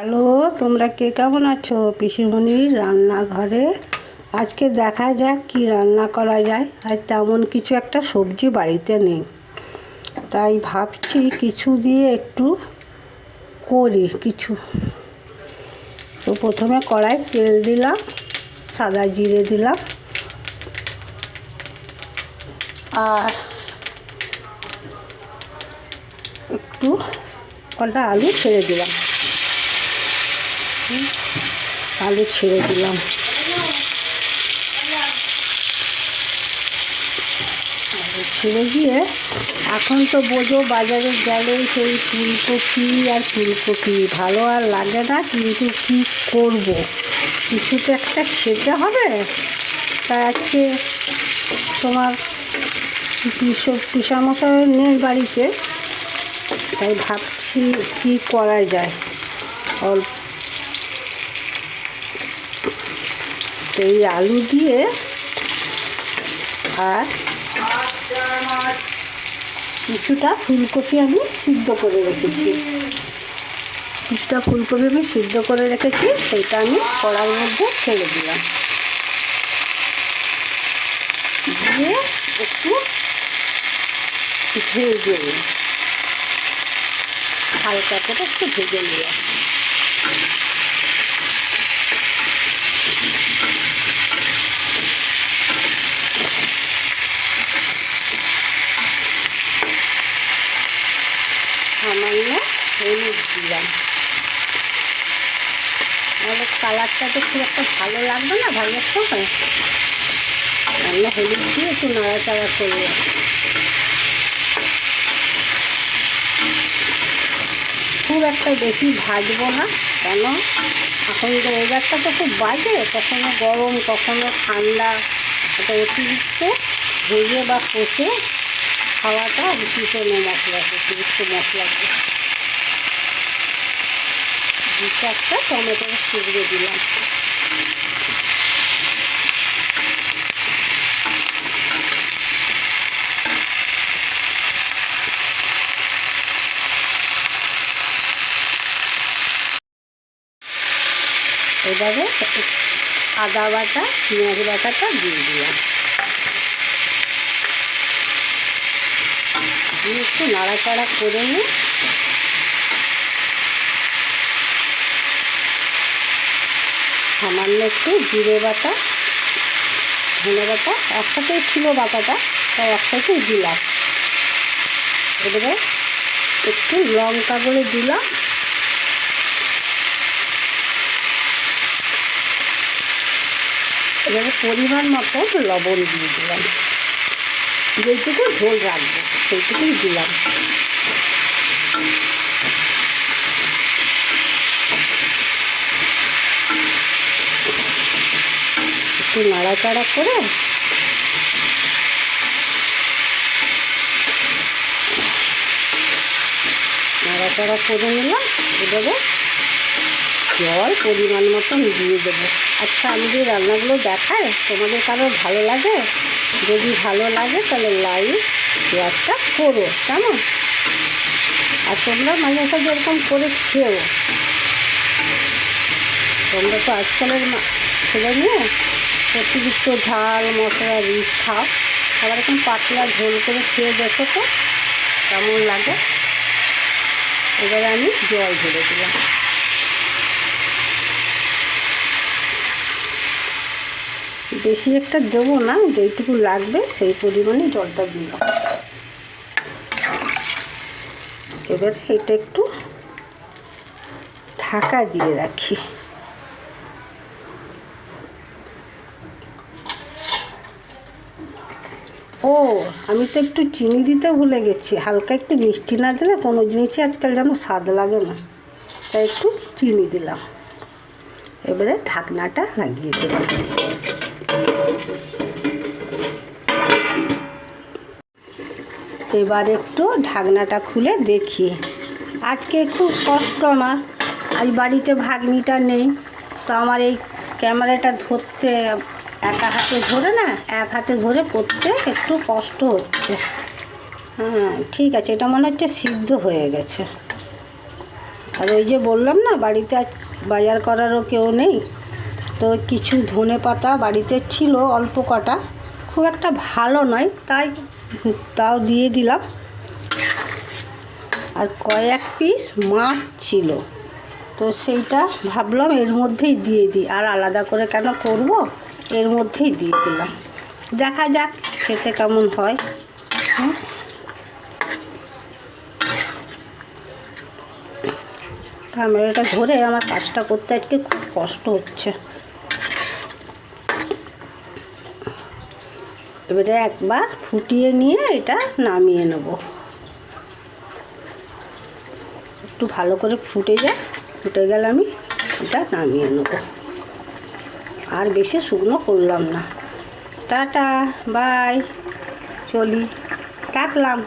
Hello, তোমরা কে কেমন আছো? পিসিমণির রান্নাঘরে আজকে দেখা যাক কি রান্না করা যায়। আর তেমন কিছু একটা সবজি বাড়িতে নেই, তাই ভাবছি কিছু দিয়ে একটু করি কিছু। তো প্রথমে কড়াই তেল দিলাম, সাদা জিরে দিলাম, আর একটু কটা আলু ছেড়ে দিলাম। আলু ছেড়ে দিলাম, আলু ছেড়ে দিয়ে এখন তো বোঝো বাজারে গেলে সেই ফুলকপি আর ফুলকপি ভালো আর লাগে না, কিন্তু কী করব, কিছু তো একটা খেতে হবে। তাই আজকে তোমার পিসামশাই নেই বাড়িতে, তাই ভাবছি কী করা যায়। অল্প এই আলু দিয়ে আর কিছুটা ফুলকপি আমি সিদ্ধ করে রেখেছি, সেইটা আমি কড়াইয়ের মধ্যে ছেড়ে দিলাম, দিয়ে একটু ভেজে নিই, হালকা করে একটু ভেজে নিলাম। সামান্য হলুদ দিলাম, নাহলে কালারটা তো খুব একটা ভালো লাগবে না ভাজার সময়। সামান্য হলুদ দিয়ে একটু নাড়াচাড়া করবো। খুব একটা বেশি ভাজবো না, কেন এখন তো ওয়েদারটা তো খুব বাজে, কখনো গরম কখনো ঠান্ডা। এটা অতিরিক্ত ভেজে বা কষে খাওয়াটা উচিত নয়। অতিরিক্ত মশলা দুটো একটা টমেটো ছিঁড়ে দিলাম। এবারে আদা বাটা পেঁয়াজ বাটাটা দিয়ে দিলাম, দিয়ে একটু নাড়াচাড়া করে নিই। সামান্য একটু জিরে বাটা ধনে বাটা একসাথেই ছিল বাটাটা, তাই একসাথেই দিলাম। এবারে একটু লঙ্কা করে দিলাম, এবারে পরিমাণ মতো লবণ দিয়ে দিলাম, যেটুকু ঝোল রাখবো সেইটুকুই দিলাম। একটু নাড়াচাড়া করে নিলাম। এবারে জল পরিমাণ মতন দিয়ে দেবো। আচ্ছা, আমি যে রান্নাগুলো দেখাই তোমাদের কারো ভালো লাগে? যদি ভালো লাগে তাহলে লাইক শেয়ারটা করো, কেমন? আর তোমরা মাঝে মাঝে এরকম করে খেও। তোমরা তো আজকালের ছেলে নিয়ে অতিরিক্ত ঝাল মশলা রিচ খাও, আবার এরকম পাতলা ঝোল করে খেয়ে দেখো তো কেমন লাগে। এবারে আমি জল ঢেলে দিলাম। বেশি একটা দেবো না, যেইটুকু লাগবে সেই পরিমাণে জলটা দিলাম। এবার এটা একটু ঢাকা দিয়ে রাখি। ও, আমি তো একটু চিনি দিতে ভুলে গেছি। হালকা একটু মিষ্টি না দিলে কোনো জিনিসই আজকাল যেন স্বাদ লাগে না, তাই একটু চিনি দিলাম। এবারে ঢাকনাটা লাগিয়ে দিলাম। এবার একটু ঢাকনাটা খুলে দেখি। আজকে খুব কষ্ট আমার, আজ বাড়িতে ভাগ্নিটা নেই, তো আমার এই ক্যামেরাটা ধরতে এক হাতে ধরে করতে একটু কষ্ট হচ্ছে। হ্যাঁ, ঠিক আছে, এটা মনে হচ্ছে সিদ্ধ হয়ে গেছে। আর ওই যে বললাম না বাড়িতে আজ বাজার করারও কেউ নেই, তো কিছু ধনে পাতা বাড়িতে ছিল অল্প কটা, খুব একটা ভালো নয়, তাও দিয়ে দিলাম। আর কয়েক পিস মাছ ছিল, তো সেইটা ভাবলাম এর মধ্যেই দিয়ে দিই, আর আলাদা করে কেন করব, এর মধ্যেই দিয়ে দিলাম। দেখা যাক খেতে কেমন হয়। ক্যামেরাটা ধরে আমার কাজটা করতে আজকে খুব কষ্ট হচ্ছে। এবারে একবার ফুটিয়ে নিয়ে এটা নামিয়ে নেব। একটু ভালো করে ফুটে গেলে আমি এটা নামিয়ে নেব। আর বেশি শুকনো করলাম না। টাটা, বাই, চলি, রাখলাম।